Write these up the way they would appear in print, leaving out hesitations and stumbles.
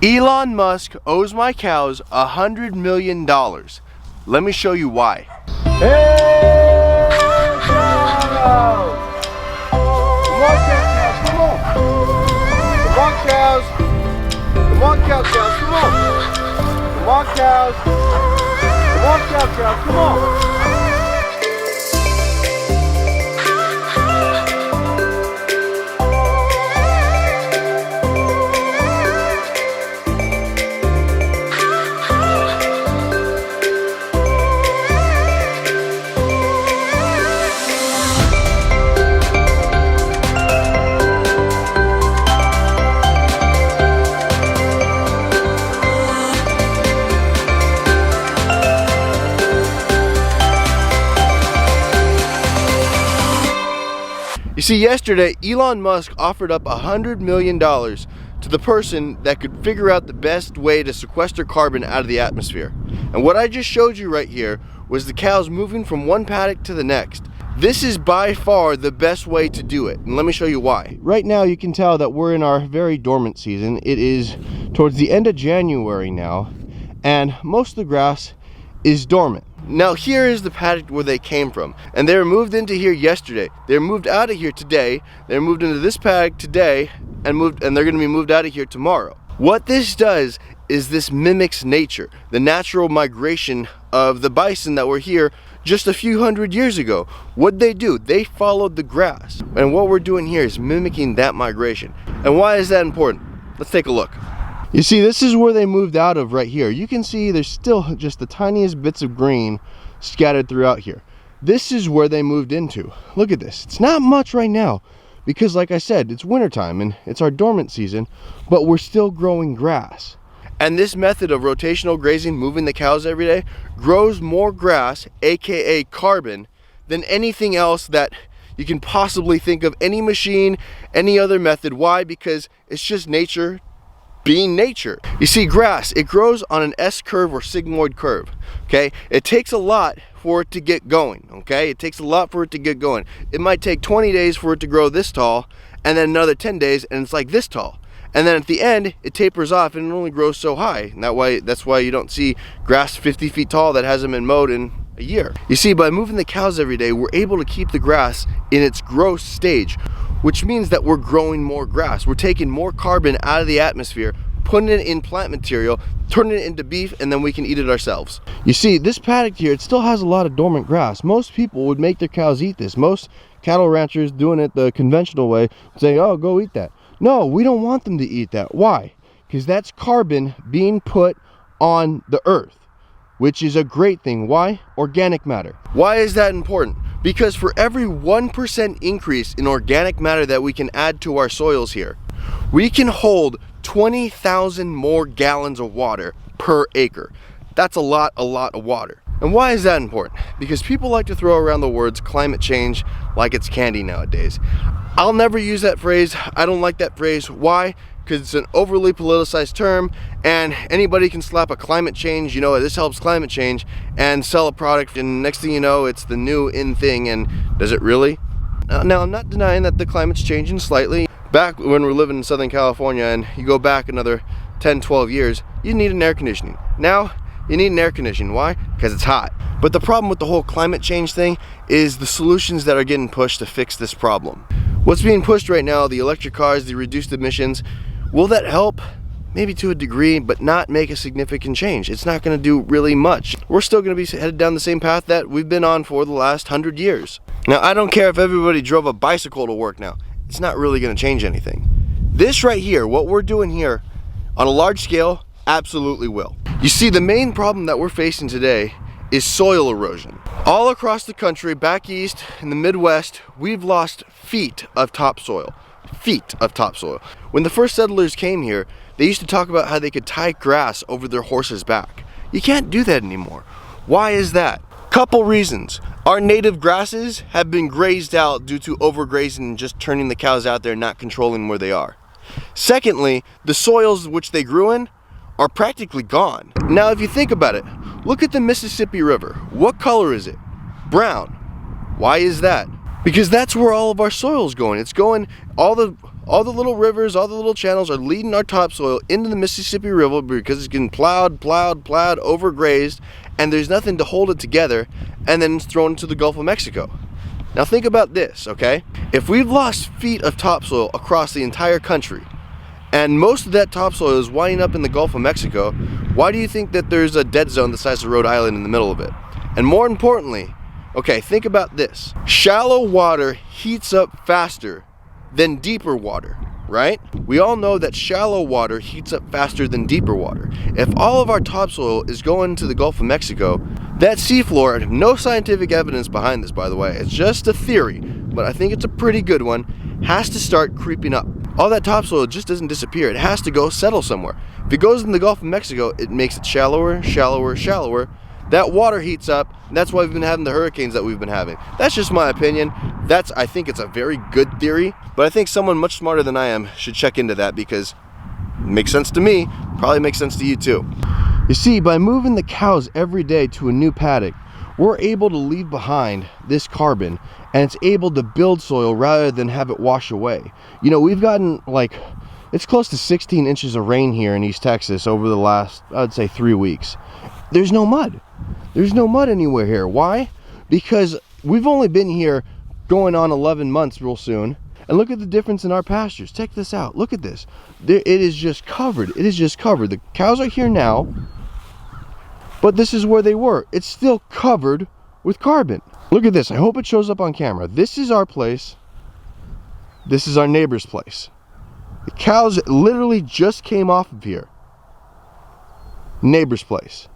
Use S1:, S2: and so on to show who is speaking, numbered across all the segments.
S1: Elon Musk owes my cows $100 million. Let me show you why.
S2: Hey, cows! Come on, cows, come on! Come on, cows! Come on, cows, come on! Come on, cows! Come on, cows, come on!
S1: You see, yesterday, Elon Musk offered up $100 million to the person that could figure out the best way to sequester carbon out of the atmosphere. And what I just showed you right here was the cows moving from one paddock to the next. This is by far the best way to do it, and let me show you why. Right now, you can tell that we're in our very dormant season. It is towards the end of January now, and most of the grass is dormant. Now here is the paddock where they came from, and they were moved into here yesterday. They were moved out of here today. They were moved into this paddock today, and they're going to be moved out of here tomorrow. What this does is this mimics nature, the natural migration of the bison that were here just a few hundred years ago. What'd they do? They followed the grass, and what we're doing here is mimicking that migration. And why is that important? Let's take a look. You see, this is where they moved out of right here. You can see there's still just the tiniest bits of green scattered throughout here. This is where they moved into. Look at this. It's not much right now because, like I said, it's wintertime and it's our dormant season, but we're still growing grass. And this method of rotational grazing, moving the cows every day, grows more grass, aka carbon, than anything else that you can possibly think of, any machine, any other method. Why? Because it's just nature being nature. You see, grass, it grows on an S curve or sigmoid curve, okay? It takes a lot for it to get going, okay? It takes a lot for it to get going. It might take 20 days for it to grow this tall, and then another 10 days, and it's like this tall. And then at the end, it tapers off and it only grows so high. And that's why you don't see grass 50 feet tall that hasn't been mowed in a year. You see, by moving the cows every day, we're able to keep the grass in its growth stage, which means that we're growing more grass. We're taking more carbon out of the atmosphere, putting it in plant material, turning it into beef, and then we can eat it ourselves. You see, this paddock here, it still has a lot of dormant grass. Most people would make their cows eat this. Most cattle ranchers doing it the conventional way say, oh, go eat that. No, we don't want them to eat that. Why? Because that's carbon being put on the earth, which is a great thing. Why? Organic matter. Why is that important? Because for every 1% increase in organic matter that we can add to our soils here, we can hold 20,000 more gallons of water per acre. That's a lot of water. And why is that important? Because people like to throw around the words climate change like it's candy nowadays. I'll never use that phrase. I don't like that phrase. Why? Because it's an overly politicized term, and anybody can slap a climate change, you know, this helps climate change, and sell a product, and next thing you know, it's the new in thing. And does it really? Now, I'm not denying that the climate's changing slightly. Back when we were living in Southern California, and you go back another 10, 12 years, you need an air conditioning. Now, you need an air conditioning. Why? Because it's hot. But the problem with the whole climate change thing is the solutions that are getting pushed to fix this problem. What's being pushed right now, the electric cars, the reduced emissions, will that help? Maybe to a degree, but not make a significant change. It's not going to do really much. We're still going to be headed down the same path that we've been on for the last 100 years. Now, I don't care if everybody drove a bicycle to work now. It's not really going to change anything. This right here, what we're doing here on a large scale, absolutely will. You see, the main problem that we're facing today is soil erosion. All across the country, back east, in the Midwest, we've lost feet of topsoil. Feet of topsoil. When the first settlers came here, they used to talk about how they could tie grass over their horse's back. You can't do that anymore. Why is that? Couple reasons. Our native grasses have been grazed out due to overgrazing and just turning the cows out there and not controlling where they are. Secondly, the soils which they grew in are practically gone. Now, if you think about it, look at the Mississippi River. What color is it? Brown. Why is that? Because that's where all of our soil's going. It's going, all All the little rivers, all the little channels are leading our topsoil into the Mississippi River because it's getting plowed, overgrazed, and there's nothing to hold it together, and then it's thrown into the Gulf of Mexico. Now think about this, okay? If we've lost feet of topsoil across the entire country, and most of that topsoil is winding up in the Gulf of Mexico, why do you think that there's a dead zone the size of Rhode Island in the middle of it? And more importantly, okay, think about this. Shallow water heats up faster than deeper water, right? We all know that shallow water heats up faster than deeper water. If all of our topsoil is going to the Gulf of Mexico, that seafloor, no scientific evidence behind this, by the way, it's just a theory, but I think it's a pretty good one, has to start creeping up. All that topsoil just doesn't disappear. It has to go settle somewhere. If it goes in the Gulf of Mexico, it makes it shallower. That water heats up, and that's why we've been having the hurricanes that we've been having. That's just my opinion. I think it's a very good theory, but I think someone much smarter than I am should check into that because it makes sense to me, probably makes sense to you too. You see, by moving the cows every day to a new paddock, we're able to leave behind this carbon, and it's able to build soil rather than have it wash away. You know, we've gotten it's close to 16 inches of rain here in East Texas over the last, I'd say, 3 weeks. There's no mud. There's no mud anywhere here. Why? Because we've only been here going on 11 months real soon. And look at the difference in our pastures. Check this out. Look at this. It is just covered. It is just covered. The cows are here now, but this is where they were. It's still covered with carbon. Look at this. I hope it shows up on camera. This is our place. This is our neighbor's place. The cows literally just came off of here. Neighbor's place.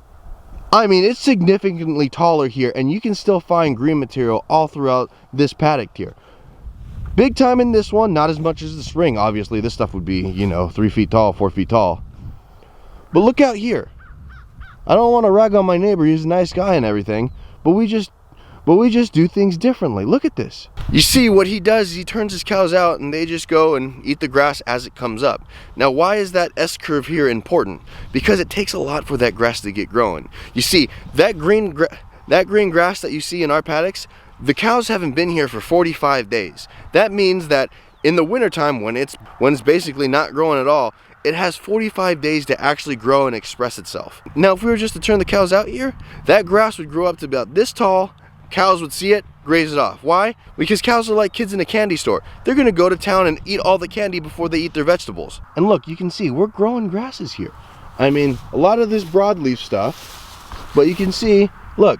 S1: I mean, it's significantly taller here, and you can still find green material all throughout this paddock here. Big time in this one, not as much as the spring. Obviously, this stuff would be, you know, 3 feet tall, 4 feet tall. But look out here. I don't want to rag on my neighbor. He's a nice guy and everything, but we just do things differently. Look at this. You see, what he does is he turns his cows out and they just go and eat the grass as it comes up. Now, why is that S-curve here important? Because it takes a lot for that grass to get growing. You see, that green grass that you see in our paddocks, the cows haven't been here for 45 days. That means that in the wintertime, when it's basically not growing at all, it has 45 days to actually grow and express itself. Now, if we were just to turn the cows out here, that grass would grow up to about this tall. Cows would see it, graze it off. Why? Because cows are like kids in a candy store. They're gonna go to town and eat all the candy before they eat their vegetables. And look, you can see we're growing grasses here. I mean, a lot of this broadleaf stuff, but you can see, look,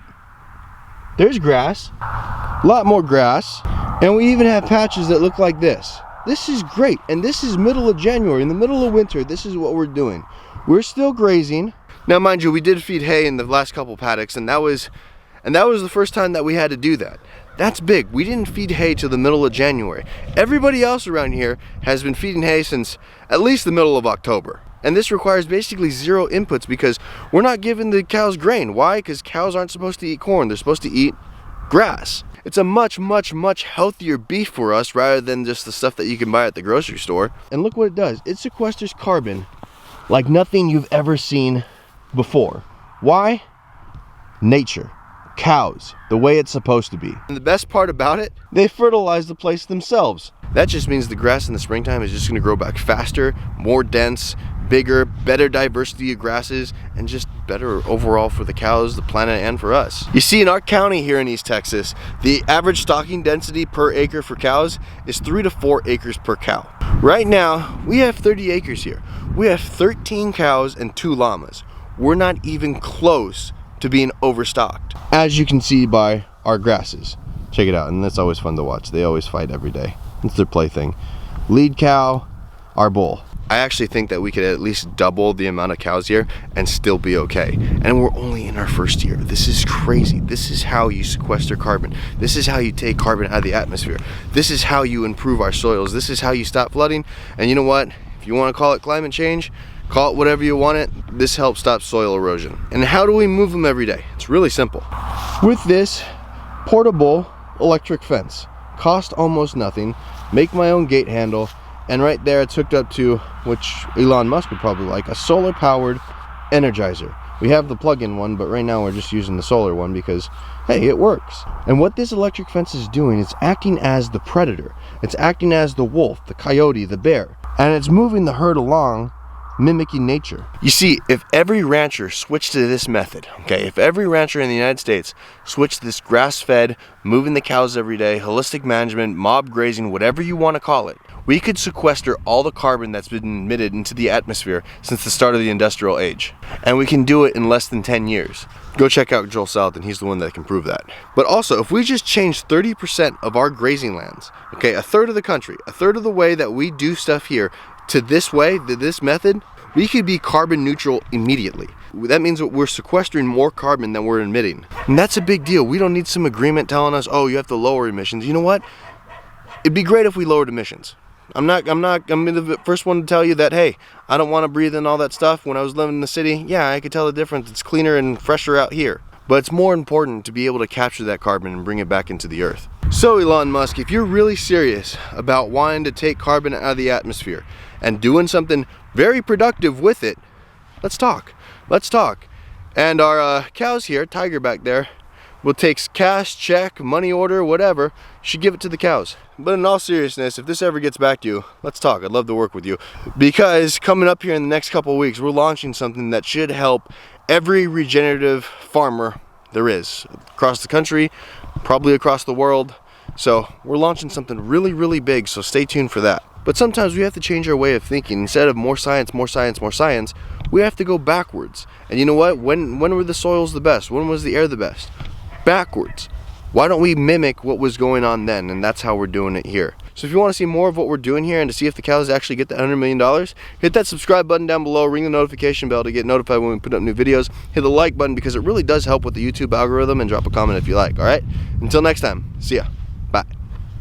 S1: there's grass, a lot more grass, and we even have patches that look like this. This is great, and this is middle of January. In the middle of winter, this is what we're doing. We're still grazing. Now, mind you, we did feed hay in the last couple paddocks, and that was the first time that we had to do that. That's big. We didn't feed hay till the middle of January. Everybody else around here has been feeding hay since at least the middle of October. And this requires basically zero inputs because we're not giving the cows grain. Why? Because cows aren't supposed to eat corn. They're supposed to eat grass. It's a much, much, much healthier beef for us rather than just the stuff that you can buy at the grocery store. And look what it does. It sequesters carbon like nothing you've ever seen before. Why? Nature. Cows, the way it's supposed to be. And the best part about it, they fertilize the place themselves. That just means the grass in the springtime is just going to grow back faster, more dense, bigger, better diversity of grasses, and just better overall for the cows, the planet, and for us. You see, in our county here in East Texas, the average stocking density per acre for cows is 3 to 4 acres per cow. Right now, we have 30 acres here. We have 13 cows and 2 llamas. We're not even close to being overstocked, as you can see by our grasses. Check it out, and that's always fun to watch. They always fight every day. It's their plaything. Lead cow, our bull. I actually think that we could at least double the amount of cows here and still be okay. And we're only in our first year. This is crazy. This is how you sequester carbon. This is how you take carbon out of the atmosphere. This is how you improve our soils. This is how you stop flooding. And you know what? If you want to call it climate change, call it whatever you want it. This helps stop soil erosion. And how do we move them every day? It's really simple. With this portable electric fence, cost almost nothing, make my own gate handle, and right there it's hooked up to, which Elon Musk would probably like, a solar powered energizer. We have the plug-in one, but right now we're just using the solar one because, hey, it works. And what this electric fence is doing, it's acting as the predator. It's acting as the wolf, the coyote, the bear. And it's moving the herd along, mimicking nature. You see, if every rancher switched to this method, okay, if every rancher in the United States switched to this grass-fed, moving the cows every day, holistic management, mob grazing, whatever you want to call it, we could sequester all the carbon that's been emitted into the atmosphere since the start of the industrial age. And we can do it in less than 10 years. Go check out Joel Salatin, he's the one that can prove that. But also, if we just change 30% of our grazing lands, okay, a third of the country, a third of the way that we do stuff here, to this way, to this method, we could be carbon neutral immediately. That means that we're sequestering more carbon than we're emitting. And that's a big deal. We don't need some agreement telling us, oh, you have to lower emissions. You know what? It'd be great if we lowered emissions. I'm the first one to tell you that, hey, I don't want to breathe in all that stuff. When I was living in the city, yeah, I could tell the difference. It's cleaner and fresher out here. But it's more important to be able to capture that carbon and bring it back into the earth. So Elon Musk, if you're really serious about wanting to take carbon out of the atmosphere and doing something very productive with it, let's talk. Let's talk. And our cows here, Tiger back there, will take cash, check, money order, whatever. You should give it to the cows. But in all seriousness, if this ever gets back to you, let's talk. I'd love to work with you. Because coming up here in the next couple of weeks, we're launching something that should help every regenerative farmer there is across the country, probably across the world. So we're launching something really, really big, so stay tuned for that. But sometimes we have to change our way of thinking. Instead of more science, more science, more science, we have to go backwards. And you know what? When were the soils the best? When was the air the best? Backwards. Why don't we mimic what was going on then? And that's how we're doing it here. So if you want to see more of what we're doing here and to see if the cows actually get the $100 million, hit that subscribe button down below, ring the notification bell to get notified when we put up new videos, hit the like button because it really does help with the YouTube algorithm, and drop a comment if you like, all right? Until next time, see ya.